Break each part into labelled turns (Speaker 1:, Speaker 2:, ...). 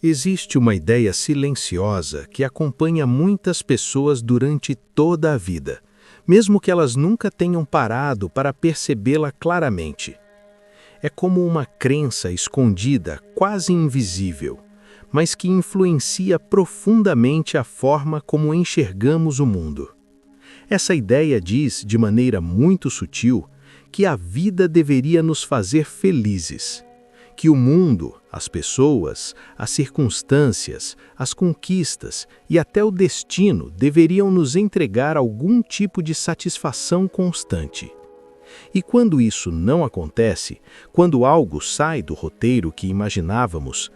Speaker 1: Existe uma ideia silenciosa que acompanha muitas pessoas durante toda a vida, mesmo que elas nunca tenham parado para percebê-la claramente. É como uma crença escondida, quase invisível, mas que influencia profundamente a forma como enxergamos o mundo. Essa ideia diz, de maneira muito sutil, que a vida deveria nos fazer felizes, que o mundo, as pessoas, as circunstâncias, as conquistas e até o destino deveriam nos entregar algum tipo de satisfação constante. E quando isso não acontece, quando algo sai do roteiro que imaginávamos,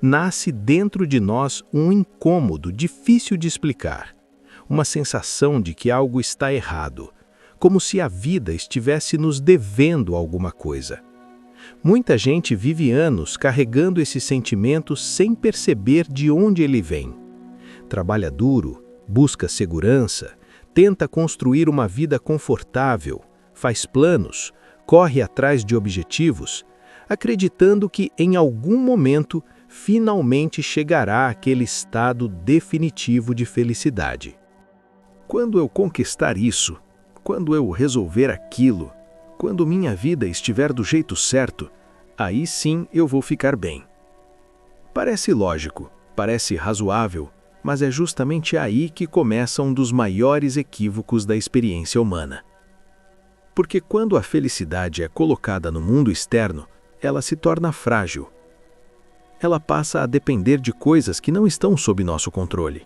Speaker 1: nasce dentro de nós um incômodo difícil de explicar, uma sensação de que algo está errado, como se a vida estivesse nos devendo alguma coisa. Muita gente vive anos carregando esse sentimento sem perceber de onde ele vem. Trabalha duro, busca segurança, tenta construir uma vida confortável, faz planos, corre atrás de objetivos, acreditando que em algum momento finalmente chegará aquele estado definitivo de felicidade. Quando eu conquistar isso, quando eu resolver aquilo, quando minha vida estiver do jeito certo, aí sim eu vou ficar bem. Parece lógico, parece razoável, mas é justamente aí que começa um dos maiores equívocos da experiência humana. Porque quando a felicidade é colocada no mundo externo, ela se torna frágil. Ela passa a depender de coisas que não estão sob nosso controle.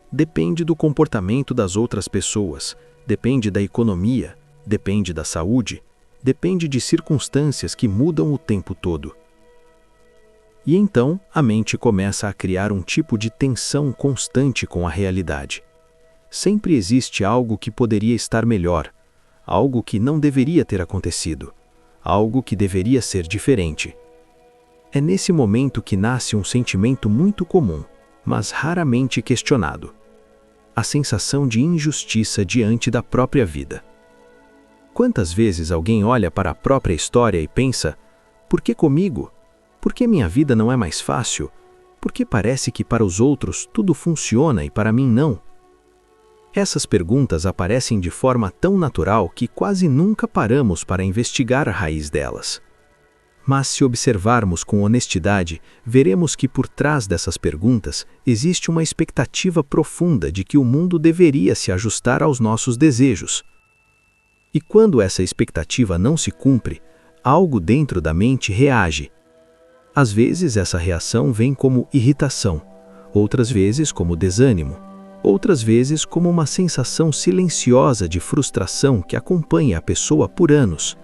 Speaker 1: Depende do comportamento das outras pessoas, depende da economia, depende da saúde, depende de circunstâncias que mudam o tempo todo. E então a mente começa a criar um tipo de tensão constante com a realidade. Sempre existe algo que poderia estar melhor, algo que não deveria ter acontecido, algo que deveria ser diferente. É nesse momento que nasce um sentimento muito comum, mas raramente questionado: a sensação de injustiça diante da própria vida. Quantas vezes alguém olha para a própria história e pensa: por que comigo? Por que minha vida não é mais fácil? Por que parece que para os outros tudo funciona e para mim não? Essas perguntas aparecem de forma tão natural que quase nunca paramos para investigar a raiz delas. Mas se observarmos com honestidade, veremos que por trás dessas perguntas existe uma expectativa profunda de que o mundo deveria se ajustar aos nossos desejos. E quando essa expectativa não se cumpre, algo dentro da mente reage. Às vezes essa reação vem como irritação, outras vezes como desânimo, outras vezes como uma sensação silenciosa de frustração que acompanha a pessoa por anos.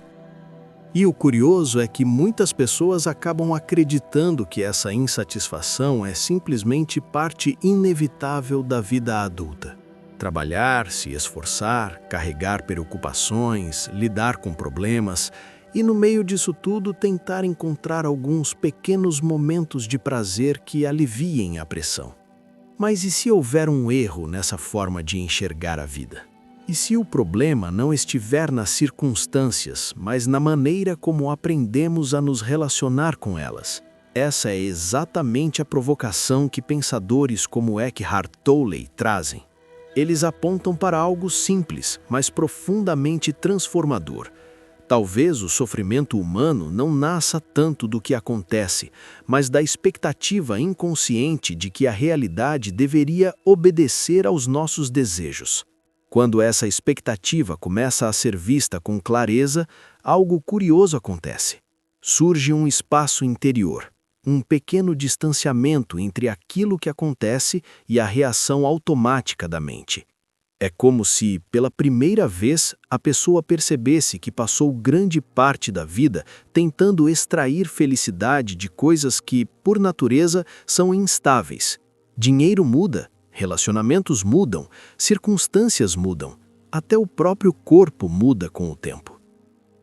Speaker 1: E o curioso é que muitas pessoas acabam acreditando que essa insatisfação é simplesmente parte inevitável da vida adulta. Trabalhar, se esforçar, carregar preocupações, lidar com problemas e, no meio disso tudo, tentar encontrar alguns pequenos momentos de prazer que aliviem a pressão. Mas e se houver um erro nessa forma de enxergar a vida? E se o problema não estiver nas circunstâncias, mas na maneira como aprendemos a nos relacionar com elas? Essa é exatamente a provocação que pensadores como Eckhart Tolle trazem. Eles apontam para algo simples, mas profundamente transformador. Talvez o sofrimento humano não nasça tanto do que acontece, mas da expectativa inconsciente de que a realidade deveria obedecer aos nossos desejos. Quando essa expectativa começa a ser vista com clareza, algo curioso acontece. Surge um espaço interior, um pequeno distanciamento entre aquilo que acontece e a reação automática da mente. É como se, pela primeira vez, a pessoa percebesse que passou grande parte da vida tentando extrair felicidade de coisas que, por natureza, são instáveis. Dinheiro muda, relacionamentos mudam, circunstâncias mudam, até o próprio corpo muda com o tempo.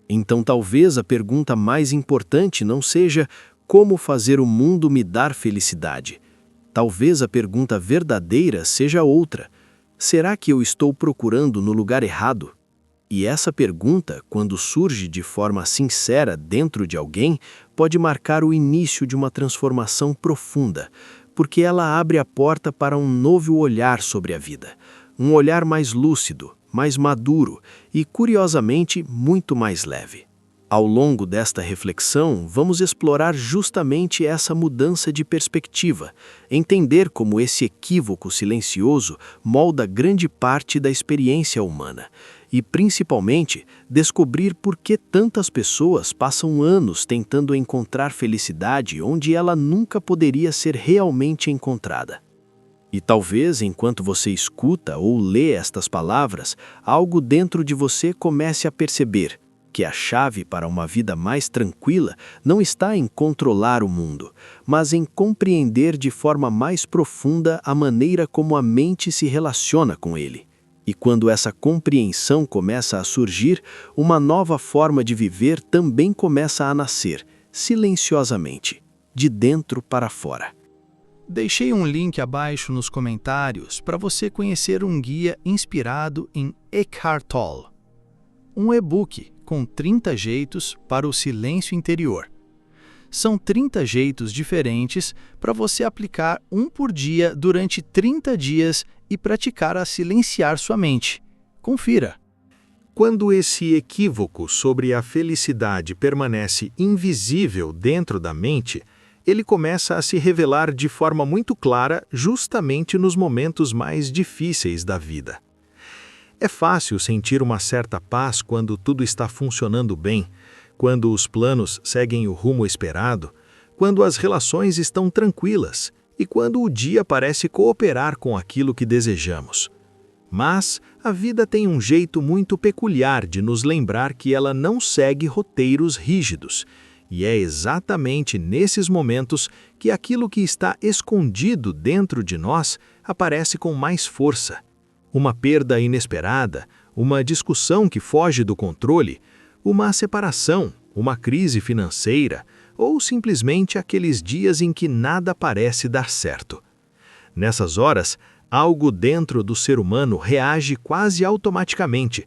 Speaker 1: Então talvez a pergunta mais importante não seja como fazer o mundo me dar felicidade. Talvez a pergunta verdadeira seja outra. Será que eu estou procurando no lugar errado?
Speaker 2: E essa pergunta, quando surge de forma sincera dentro de alguém, pode marcar o início de uma transformação profunda, porque ela abre a porta para um novo olhar sobre a vida, um olhar mais lúcido, mais maduro e, curiosamente, muito mais leve. Ao longo desta reflexão, vamos explorar justamente essa mudança de perspectiva, entender como esse equívoco silencioso molda grande parte da experiência humana e, principalmente, descobrir por que tantas pessoas passam anos tentando encontrar felicidade onde ela nunca poderia ser realmente encontrada. E talvez, enquanto você escuta ou lê estas palavras, algo dentro de você comece a perceber que a chave para uma vida mais tranquila não está em controlar o mundo, mas em compreender de forma mais profunda a maneira como a mente se relaciona com ele. E quando essa compreensão começa a surgir, uma nova forma de viver também começa a nascer, silenciosamente, de dentro para fora.
Speaker 1: Deixei um link abaixo nos comentários para você conhecer um guia inspirado em Eckhart Tolle. Um e-book com 30 jeitos para o silêncio interior. São 30 jeitos diferentes para você aplicar um por dia durante 30 dias e praticar a silenciar sua mente. Confira! Quando esse equívoco sobre a felicidade permanece invisível dentro da mente, ele começa a se revelar de forma muito clara justamente nos momentos mais difíceis da vida. É fácil sentir uma certa paz quando tudo está funcionando bem, quando os planos seguem o rumo esperado, quando as relações estão tranquilas e quando o dia parece cooperar com aquilo que desejamos. Mas a vida tem um jeito muito peculiar de nos lembrar que ela não segue roteiros rígidos, e é exatamente nesses momentos que aquilo que está escondido dentro de nós aparece com mais força. Uma perda inesperada, uma discussão que foge do controle, uma separação, uma crise financeira ou simplesmente aqueles dias em que nada parece dar certo. Nessas horas, algo dentro do ser humano reage quase automaticamente.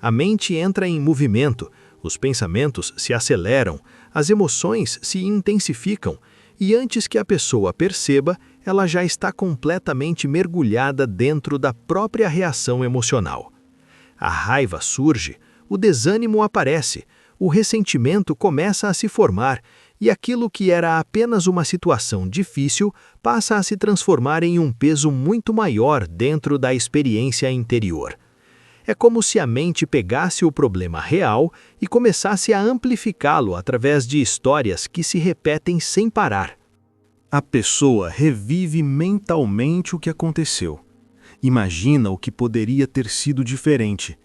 Speaker 1: A mente entra em movimento, os pensamentos se aceleram, as emoções se intensificam e antes que a pessoa perceba, ela já está completamente mergulhada dentro da própria reação emocional. A raiva surge, o desânimo aparece, o ressentimento começa a se formar e aquilo que era apenas uma situação difícil passa a se transformar em um peso muito maior dentro da experiência interior. É como se a mente pegasse o problema real e começasse a amplificá-lo através de histórias que se repetem sem parar. A pessoa revive mentalmente o que aconteceu. Imagina o que poderia ter sido diferente.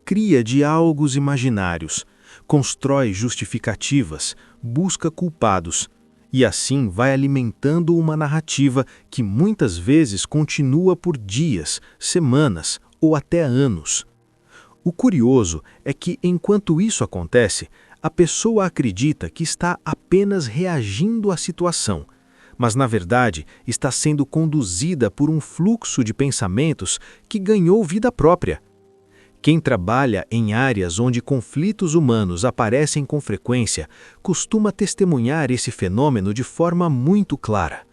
Speaker 1: Cria diálogos imaginários, constrói justificativas, busca culpados, e assim vai alimentando uma narrativa que muitas vezes continua por dias, semanas ou até anos. O curioso é que, enquanto isso acontece, a pessoa acredita que está apenas reagindo à situação, mas na verdade está sendo conduzida por um fluxo de pensamentos que ganhou vida própria. Quem trabalha em áreas onde conflitos humanos aparecem com frequência costuma testemunhar esse fenômeno de forma muito clara.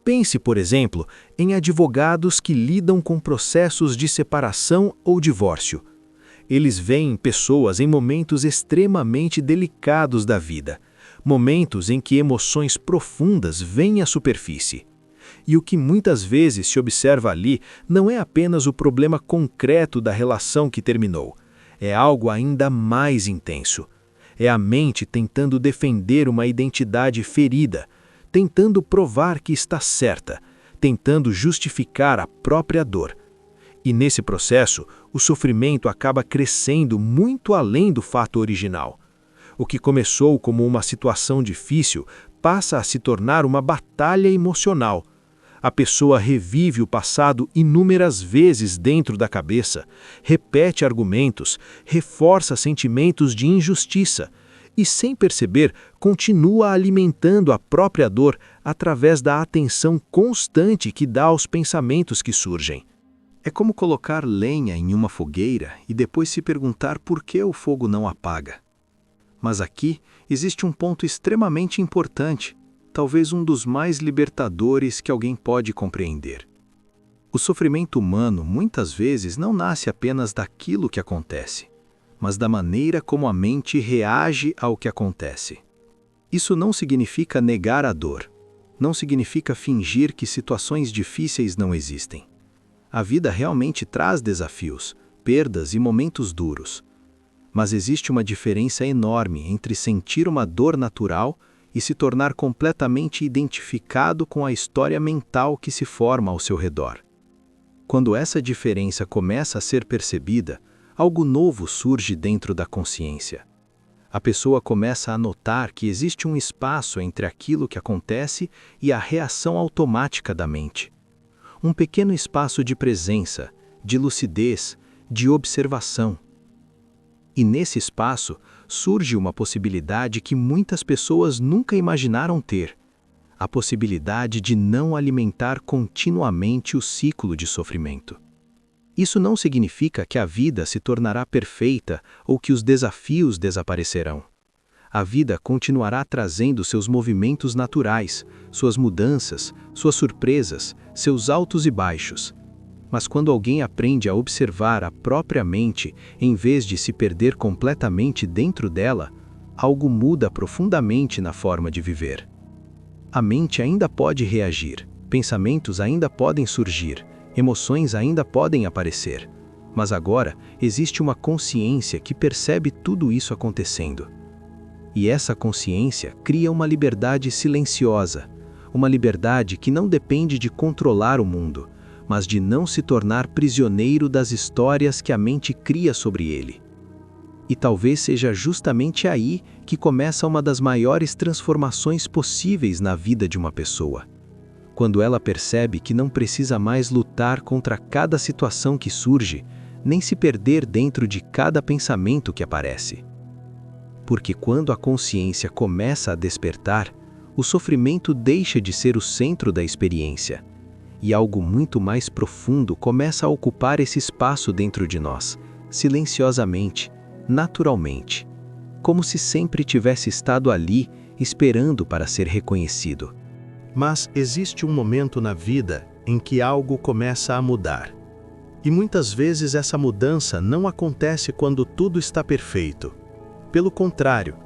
Speaker 1: Pense, por exemplo, em advogados que lidam com processos de separação ou divórcio. Eles veem pessoas em momentos extremamente delicados da vida, momentos em que emoções profundas vêm à superfície. E o que muitas vezes se observa ali não é apenas o problema concreto da relação que terminou, é algo ainda mais intenso. É a mente tentando defender uma identidade ferida, tentando provar que está certa, tentando justificar a própria dor. E nesse processo, o sofrimento acaba crescendo muito além do fato original. O que começou como uma situação difícil passa a se tornar uma batalha emocional. A pessoa revive o passado inúmeras vezes dentro da cabeça, repete argumentos, reforça sentimentos de injustiça e, sem perceber, continua alimentando a própria dor através da atenção constante que dá aos pensamentos que surgem. É como colocar lenha em uma fogueira e depois se perguntar por que o fogo não apaga. Mas aqui existe um ponto extremamente importante, talvez um dos mais libertadores que alguém pode compreender. O sofrimento humano muitas vezes não nasce apenas daquilo que acontece, mas da maneira como a mente reage ao que acontece. Isso não significa negar a dor, não significa fingir que situações difíceis não existem. A vida realmente traz desafios, perdas e momentos duros. Mas existe uma diferença enorme entre sentir uma dor natural e se tornar completamente identificado com a história mental que se forma ao seu redor. Quando essa diferença começa a ser percebida, algo novo surge dentro da consciência. A pessoa começa a notar que existe um espaço entre aquilo que acontece e a reação automática da mente. Um pequeno espaço de presença, de lucidez, de observação. E nesse espaço surge uma possibilidade que muitas pessoas nunca imaginaram ter: a possibilidade de não alimentar continuamente o ciclo de sofrimento. Isso não significa que a vida se tornará perfeita ou que os desafios desaparecerão. A vida continuará trazendo seus movimentos naturais, suas mudanças, suas surpresas, seus altos e baixos. Mas quando alguém aprende a observar a própria mente, em vez de se perder completamente dentro dela, algo muda profundamente na forma de viver. A mente ainda pode reagir, pensamentos ainda podem surgir, emoções ainda podem aparecer. Mas agora existe uma consciência que percebe tudo isso acontecendo. E essa consciência cria uma liberdade silenciosa, uma liberdade que não depende de controlar o mundo, mas de não se tornar prisioneiro das histórias que a mente cria sobre ele. E talvez seja justamente aí que começa uma das maiores transformações possíveis na vida de uma pessoa. Quando ela percebe que não precisa mais lutar contra cada situação que surge, nem se perder dentro de cada pensamento que aparece. Porque quando a consciência começa a despertar, o sofrimento deixa de ser o centro da experiência, e algo muito mais profundo começa a ocupar esse espaço dentro de nós, silenciosamente, naturalmente, como se sempre tivesse estado ali, esperando para ser reconhecido.
Speaker 3: Mas existe um momento na vida em que algo começa a mudar. E muitas vezes essa mudança não acontece quando tudo está perfeito. Pelo contrário,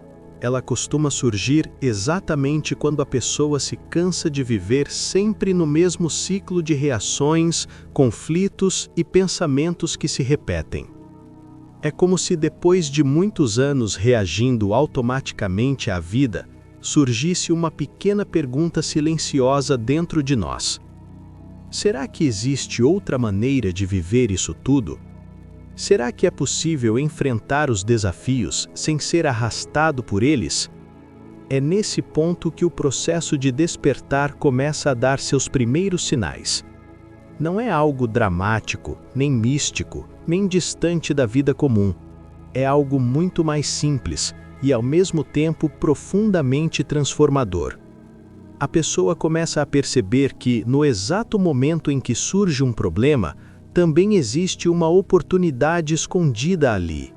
Speaker 3: ela costuma surgir exatamente quando a pessoa se cansa de viver sempre no mesmo ciclo de reações, conflitos e pensamentos que se repetem. É como se depois de muitos anos reagindo automaticamente à vida, surgisse uma pequena pergunta silenciosa dentro de nós. Será que existe outra maneira de viver isso tudo? Será que é possível enfrentar os desafios sem ser arrastado por eles? É nesse ponto que o processo de despertar começa a dar seus primeiros sinais. Não é algo dramático, nem místico, nem distante da vida comum. É algo muito mais simples e, ao mesmo tempo, profundamente transformador. A pessoa começa a perceber que, no exato momento em que surge um problema, também existe uma oportunidade escondida ali.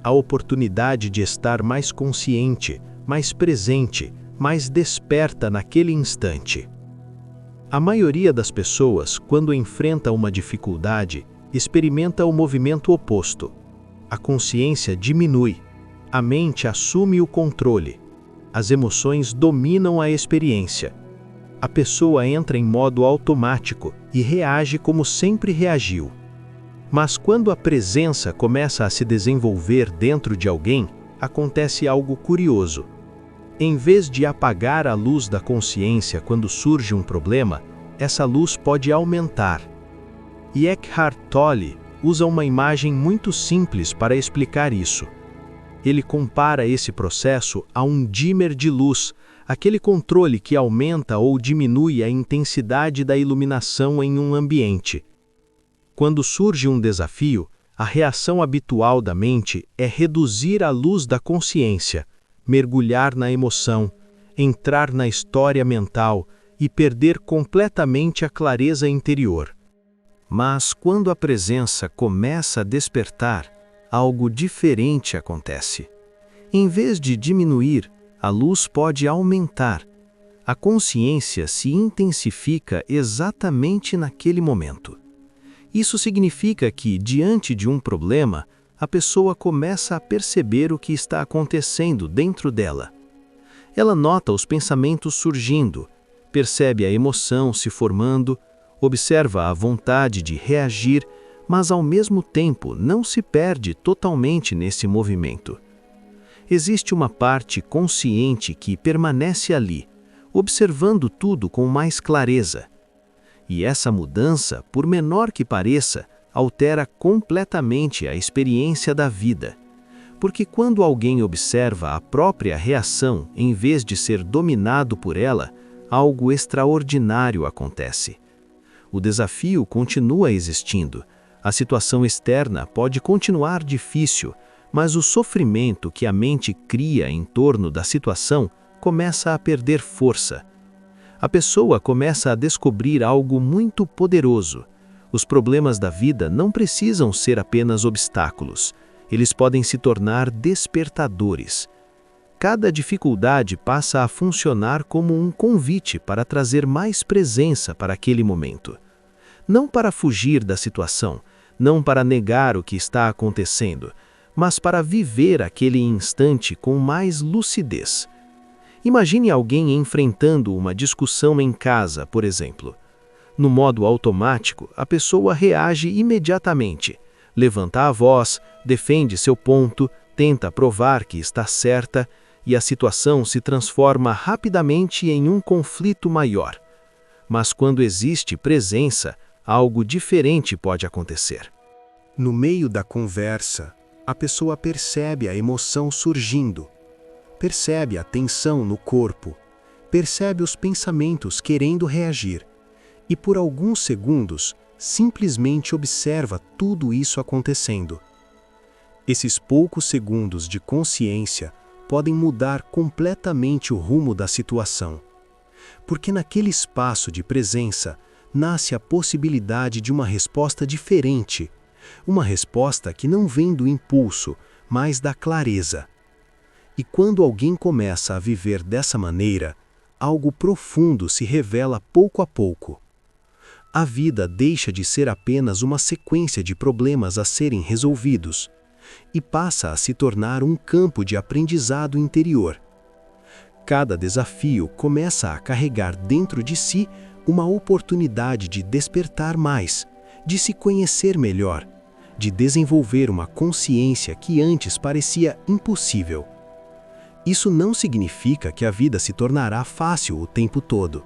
Speaker 3: A oportunidade de estar mais consciente, mais presente, mais desperta naquele instante. A maioria das pessoas, quando enfrenta uma dificuldade, experimenta o movimento oposto. A consciência diminui, a mente assume o controle, as emoções dominam a experiência. A pessoa entra em modo automático e reage como sempre reagiu. Mas quando a presença começa a se desenvolver dentro de alguém, acontece algo curioso. Em vez de apagar a luz da consciência quando surge um problema, essa luz pode aumentar. E Eckhart Tolle usa uma imagem muito simples para explicar isso. Ele compara esse processo a um dimmer de luz, aquele controle que aumenta ou diminui a intensidade da iluminação em um ambiente. Quando surge um desafio, a reação habitual da mente é reduzir a luz da consciência, mergulhar na emoção, entrar na história mental e perder completamente a clareza interior.
Speaker 2: Mas quando a presença começa a despertar, algo diferente acontece. Em vez de diminuir, a luz pode aumentar. A consciência se intensifica exatamente naquele momento. Isso significa que, diante de um problema, a pessoa começa a perceber o que está acontecendo dentro dela. Ela nota os pensamentos surgindo, percebe a emoção se formando, observa a vontade de reagir, mas ao mesmo tempo não se perde totalmente nesse movimento. Existe uma parte consciente que permanece ali, observando tudo com mais clareza. E essa mudança, por menor que pareça, altera completamente a experiência da vida. Porque quando alguém observa a própria reação em vez de ser dominado por ela, algo extraordinário acontece. O desafio continua existindo. A situação externa pode continuar difícil, mas o sofrimento que a mente cria em torno da situação começa a perder força. A pessoa começa a descobrir algo muito poderoso. Os problemas da vida não precisam ser apenas obstáculos. Eles podem se tornar despertadores. Cada dificuldade passa a funcionar como um convite para trazer mais presença para aquele momento. Não para fugir da situação, não para negar o que está acontecendo, mas para viver aquele instante com mais lucidez. Imagine alguém enfrentando uma discussão em casa, por exemplo. No modo automático, a pessoa reage imediatamente. Levanta a voz, defende seu ponto, tenta provar que está certa, e a situação se transforma rapidamente em um conflito maior. Mas quando existe presença, algo diferente pode acontecer.
Speaker 3: No meio da conversa, a pessoa percebe a emoção surgindo, percebe a tensão no corpo, percebe os pensamentos querendo reagir, e por alguns segundos simplesmente observa tudo isso acontecendo. Esses poucos segundos de consciência podem mudar completamente o rumo da situação, porque naquele espaço de presença nasce a possibilidade de uma resposta diferente, uma resposta que não vem do impulso, mas da clareza. E quando alguém começa a viver dessa maneira, algo profundo se revela pouco a pouco. A vida deixa de ser apenas uma sequência de problemas a serem resolvidos e passa a se tornar um campo de aprendizado interior. Cada desafio começa a carregar dentro de si uma oportunidade de despertar mais, de se conhecer melhor, de desenvolver uma consciência que antes parecia impossível. Isso não significa que a vida se tornará fácil o tempo todo.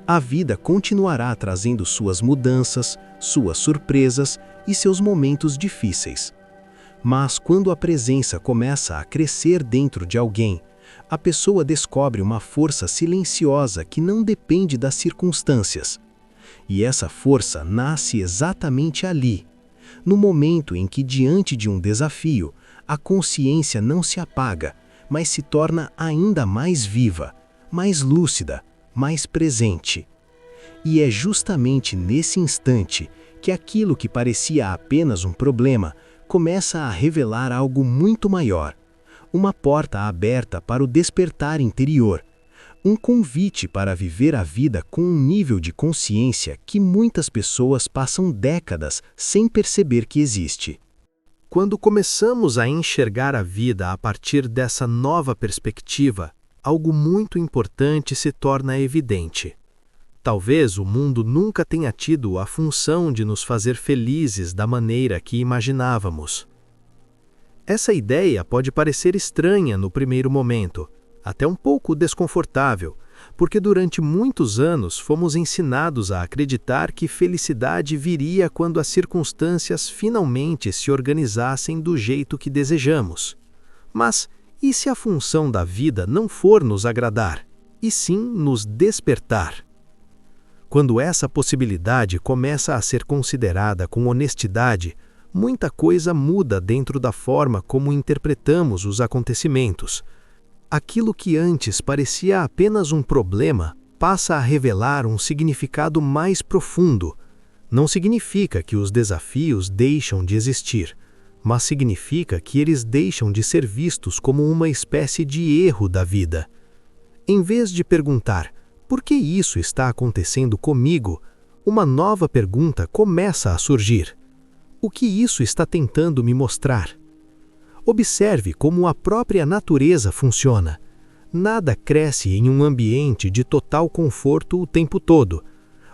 Speaker 3: A vida continuará trazendo suas mudanças, suas surpresas e seus momentos difíceis. Mas quando a presença começa a crescer dentro de alguém, a pessoa descobre uma força silenciosa que não depende das circunstâncias. E essa força nasce exatamente ali, no momento em que, diante de um desafio, a consciência não se apaga, mas se torna ainda mais viva, mais lúcida, mais presente. E é justamente nesse instante que aquilo que parecia apenas um problema começa a revelar algo muito maior, uma porta aberta para o despertar interior, um convite para viver a vida com um nível de consciência que muitas pessoas passam décadas sem perceber que existe.
Speaker 1: Quando começamos a enxergar a vida a partir dessa nova perspectiva, algo muito importante se torna evidente. Talvez o mundo nunca tenha tido a função de nos fazer felizes da maneira que imaginávamos. Essa ideia pode parecer estranha no primeiro momento, até um pouco desconfortável, porque durante muitos anos fomos ensinados a acreditar que felicidade viria quando as circunstâncias finalmente se organizassem do jeito que desejamos. Mas e se a função da vida não for nos agradar, e sim nos despertar? Quando essa possibilidade começa a ser considerada com honestidade, muita coisa muda dentro da forma como interpretamos os acontecimentos. Aquilo que antes parecia apenas um problema passa a revelar um significado mais profundo.
Speaker 3: Não significa que os desafios deixam de existir, mas significa que eles deixam de ser vistos como uma espécie de erro da vida. Em vez de perguntar, por que isso está acontecendo comigo? Uma nova pergunta começa a surgir. O que isso está tentando me mostrar? Observe como a própria natureza funciona. Nada cresce em um ambiente de total conforto o tempo todo.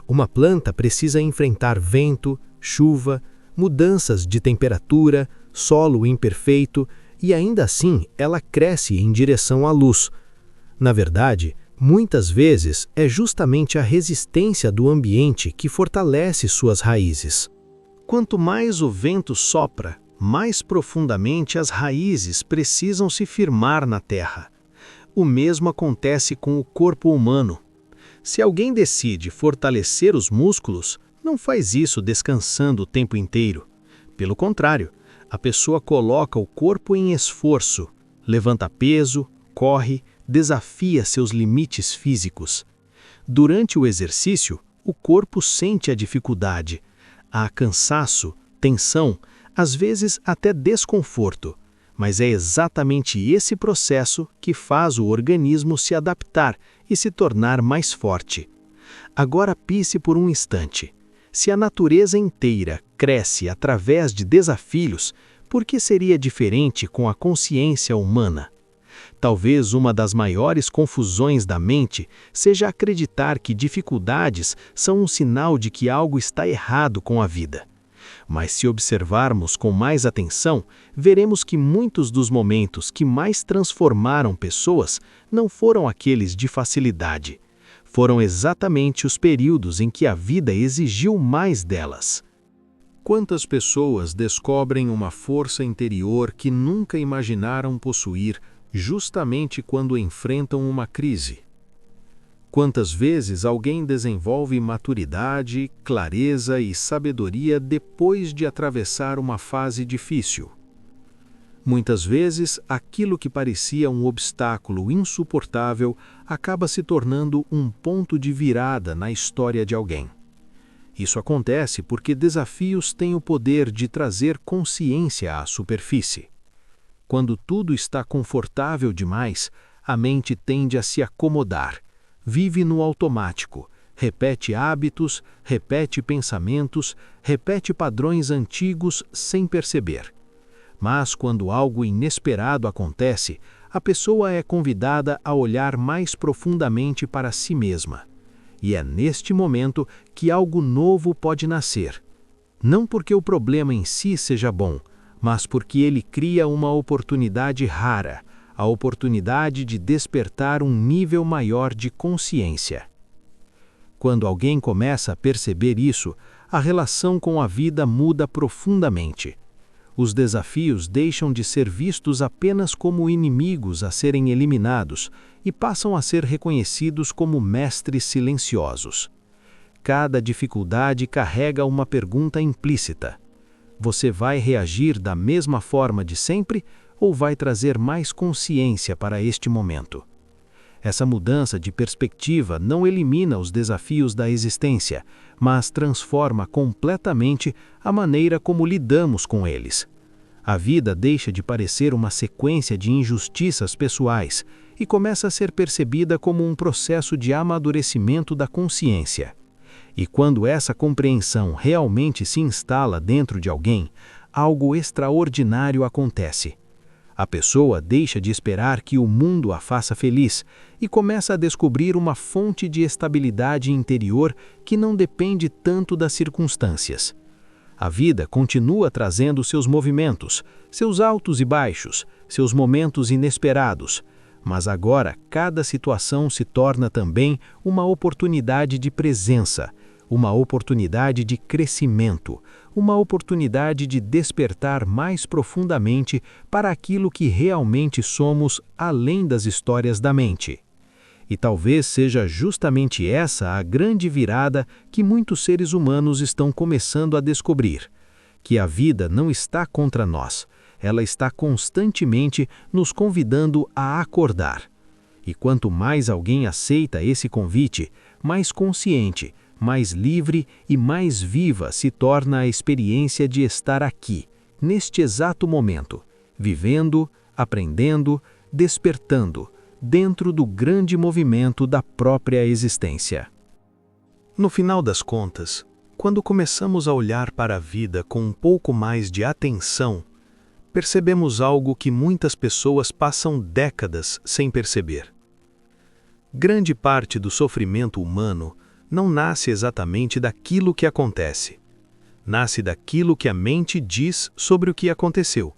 Speaker 3: Uma planta precisa enfrentar vento, chuva, mudanças de temperatura, solo imperfeito, e ainda assim ela cresce em direção à luz. Na verdade, muitas vezes é justamente a resistência do ambiente que fortalece suas raízes. Quanto mais o vento sopra, mais profundamente as raízes precisam se firmar na terra. O mesmo acontece com o corpo humano. Se alguém decide fortalecer os músculos, não faz isso descansando o tempo inteiro. Pelo contrário, a pessoa coloca o corpo em esforço, levanta peso, corre, desafia seus limites físicos. Durante o exercício, o corpo sente a dificuldade. Há cansaço, tensão, às vezes até desconforto, mas é exatamente esse processo que faz o organismo se adaptar e se tornar mais forte. Agora pense por um instante. Se a natureza inteira cresce através de desafios, por que seria diferente com a consciência humana? Talvez uma das maiores confusões da mente seja acreditar que dificuldades são um sinal de que algo está errado com a vida. Mas se observarmos com mais atenção, veremos que muitos dos momentos que mais transformaram pessoas não foram aqueles de facilidade. Foram exatamente os períodos em que a vida exigiu mais delas. Quantas pessoas descobrem uma força interior que nunca imaginaram possuir justamente quando enfrentam uma crise? Quantas vezes alguém desenvolve maturidade, clareza e sabedoria depois de atravessar uma fase difícil? Muitas vezes, aquilo que parecia um obstáculo insuportável acaba se tornando um ponto de virada na história de alguém. Isso acontece porque desafios têm o poder de trazer consciência à superfície. Quando tudo está confortável demais, a mente tende a se acomodar. Vive no automático, repete hábitos, repete pensamentos, repete padrões antigos sem perceber. Mas quando algo inesperado acontece, a pessoa é convidada a olhar mais profundamente para si mesma. E é neste momento que algo novo pode nascer. Não porque o problema em si seja bom, mas porque ele cria uma oportunidade rara, a oportunidade de despertar um nível maior de consciência. Quando alguém começa a perceber isso, a relação com a vida muda profundamente. Os desafios deixam de ser vistos apenas como inimigos a serem eliminados e passam a ser reconhecidos como mestres silenciosos. Cada dificuldade carrega uma pergunta implícita. Você vai reagir da mesma forma de sempre ou vai trazer mais consciência para este momento? Essa mudança de perspectiva não elimina os desafios da existência, mas transforma completamente a maneira como lidamos com eles. A vida deixa de parecer uma sequência de injustiças pessoais e começa a ser percebida como um processo de amadurecimento da consciência. E quando essa compreensão realmente se instala dentro de alguém, algo extraordinário acontece. A pessoa deixa de esperar que o mundo a faça feliz e começa a descobrir uma fonte de estabilidade interior que não depende tanto das circunstâncias. A vida continua trazendo seus movimentos, seus altos e baixos, seus momentos inesperados, mas agora cada situação se torna também uma oportunidade de presença, uma oportunidade de crescimento, uma oportunidade de despertar mais profundamente para aquilo que realmente somos além das histórias da mente. E talvez seja justamente essa a grande virada que muitos seres humanos estão começando a descobrir, que a vida não está contra nós, ela está constantemente nos convidando a acordar. E quanto mais alguém aceita esse convite, mais consciente,
Speaker 1: mais livre e mais viva se torna a experiência de estar aqui, neste exato momento, vivendo, aprendendo, despertando, dentro do grande movimento da própria existência.
Speaker 3: No final das contas, quando começamos a olhar para a vida com um pouco mais de atenção, percebemos algo que muitas pessoas passam décadas sem perceber. Grande parte do sofrimento humano não nasce exatamente daquilo que acontece. Nasce daquilo que a mente diz sobre o que aconteceu.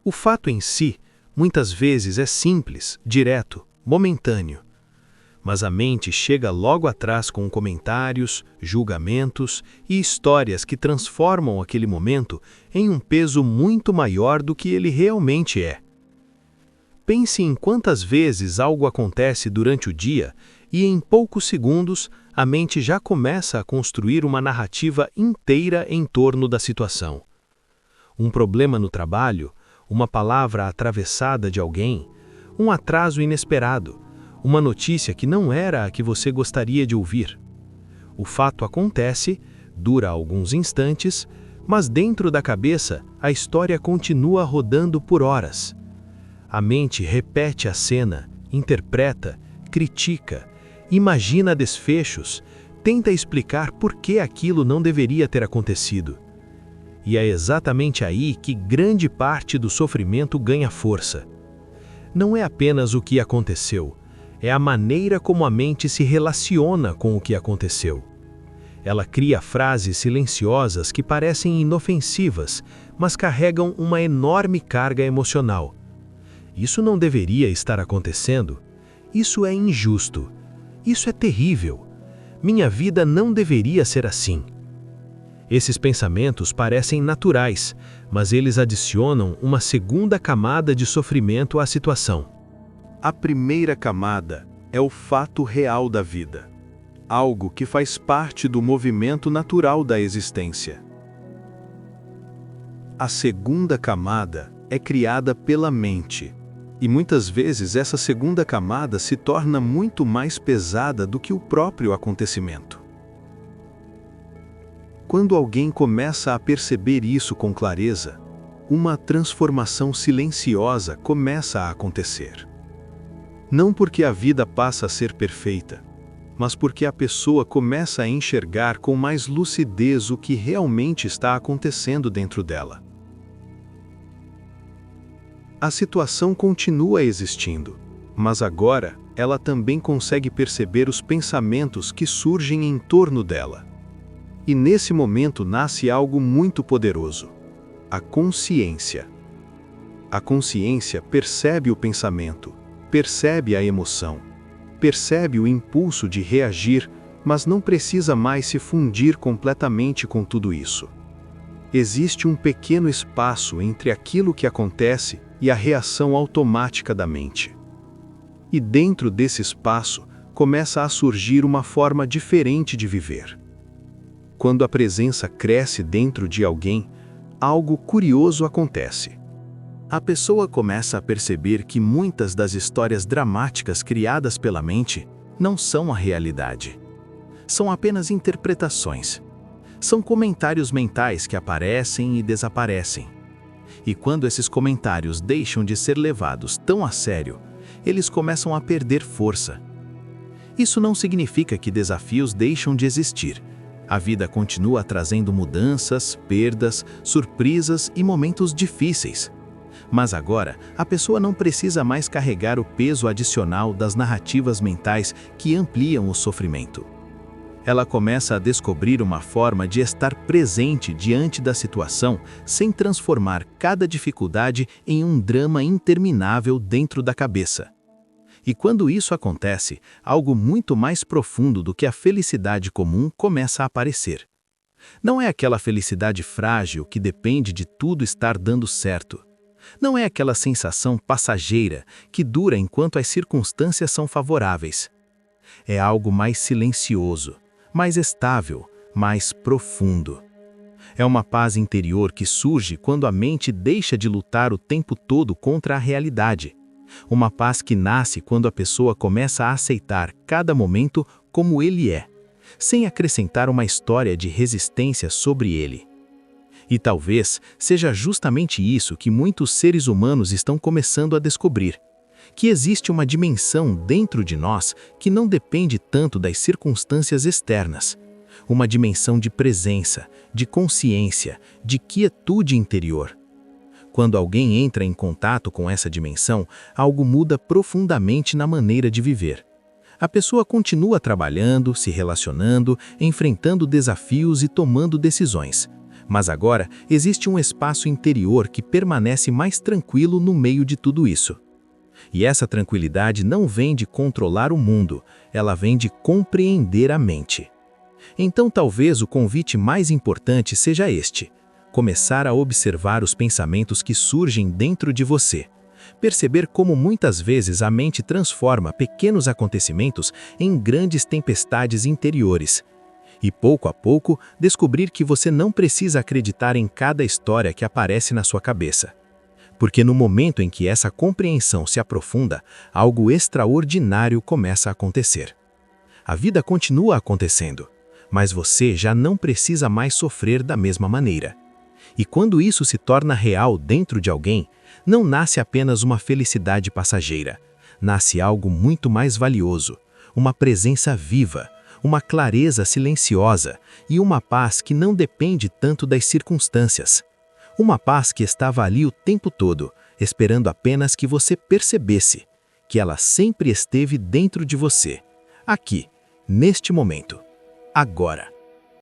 Speaker 3: O fato em si, muitas vezes, é simples, direto, momentâneo. Mas a mente chega logo atrás com comentários, julgamentos e histórias que transformam aquele momento em um peso muito maior do que ele realmente é. Pense em quantas vezes algo acontece durante o dia e em poucos segundos a mente já começa a construir uma narrativa inteira em torno da situação. Um problema no trabalho, uma palavra atravessada de alguém, um atraso inesperado, uma notícia que não era a que você gostaria de ouvir. O fato acontece, dura alguns instantes, mas dentro da cabeça a história continua rodando por horas. A mente repete a cena, interpreta, critica, imagina desfechos, tenta explicar por que aquilo não deveria ter acontecido. E é exatamente aí que grande parte do sofrimento ganha força. Não é apenas o que aconteceu, é a maneira como a mente se relaciona com o que aconteceu. Ela cria frases silenciosas que parecem inofensivas, mas carregam uma enorme carga emocional. Isso não deveria estar acontecendo. Isso é injusto. Isso é terrível. Minha vida não deveria ser assim. Esses pensamentos parecem naturais, mas eles adicionam uma segunda camada de sofrimento à situação. A primeira camada é o fato real da vida, algo que faz parte do movimento natural da existência. A segunda camada é criada pela mente, e muitas vezes essa segunda camada se torna muito mais pesada do que o próprio acontecimento. Quando alguém começa a perceber isso com clareza, uma transformação silenciosa começa a acontecer. Não porque a vida passa a ser perfeita, mas porque a pessoa começa a enxergar com mais lucidez o que realmente está acontecendo dentro dela. A situação continua existindo, mas agora ela também consegue perceber os pensamentos que surgem em torno dela. E nesse momento nasce algo muito poderoso: a consciência. A consciência percebe o pensamento, percebe a emoção, percebe o impulso de reagir, mas não precisa mais se fundir completamente com tudo isso. Existe um pequeno espaço entre aquilo que acontece e a reação automática da mente. E dentro desse espaço começa a surgir uma forma diferente de viver. Quando a presença cresce dentro de alguém, algo curioso acontece. A pessoa começa a perceber que muitas das histórias dramáticas criadas pela mente não são a realidade. São apenas interpretações. São comentários mentais que aparecem e desaparecem. E quando esses comentários deixam de ser levados tão a sério, eles começam a perder força. Isso não significa que desafios deixam de existir. A vida continua trazendo mudanças, perdas, surpresas e momentos difíceis. Mas agora, a pessoa não precisa mais carregar o peso adicional das narrativas mentais que ampliam o sofrimento. Ela começa a descobrir uma forma de estar presente diante da situação sem transformar cada dificuldade em um drama interminável dentro da cabeça. E quando isso acontece, algo muito mais profundo do que a felicidade comum começa a aparecer. Não é aquela felicidade frágil que depende de tudo estar dando certo. Não é aquela sensação passageira que dura enquanto as circunstâncias são favoráveis. É algo mais silencioso, mais estável, mais profundo. É uma paz interior que surge quando a mente deixa de lutar o tempo todo contra a realidade. Uma paz que nasce quando a pessoa começa a aceitar cada momento como ele é, sem acrescentar uma história de resistência sobre ele. E talvez seja justamente isso que muitos seres humanos estão começando a descobrir, que existe uma dimensão dentro de nós que não depende tanto das circunstâncias externas, uma dimensão de presença, de consciência, de quietude interior. Quando alguém entra em contato com essa dimensão, algo muda profundamente na maneira de viver. A pessoa continua trabalhando, se relacionando, enfrentando desafios e tomando decisões. Mas agora existe um espaço interior que permanece mais tranquilo no meio de tudo isso. E essa tranquilidade não vem de controlar o mundo, ela vem de compreender a mente. Então talvez o convite mais importante seja este: começar a observar os pensamentos que surgem dentro de você. Perceber como muitas vezes a mente transforma pequenos acontecimentos em grandes tempestades interiores. E pouco a pouco, descobrir que você não precisa acreditar em cada história que aparece na sua cabeça. Porque no momento em que essa compreensão se aprofunda, algo extraordinário começa a acontecer. A vida continua acontecendo, mas você já não precisa mais sofrer da mesma maneira. E quando isso se torna real dentro de alguém, não nasce apenas uma felicidade passageira, nasce algo muito mais valioso, uma presença viva, uma clareza silenciosa e uma paz que não depende tanto das circunstâncias. Uma paz que estava ali o tempo todo, esperando apenas que você percebesse que ela sempre esteve dentro de você, aqui, neste momento, agora.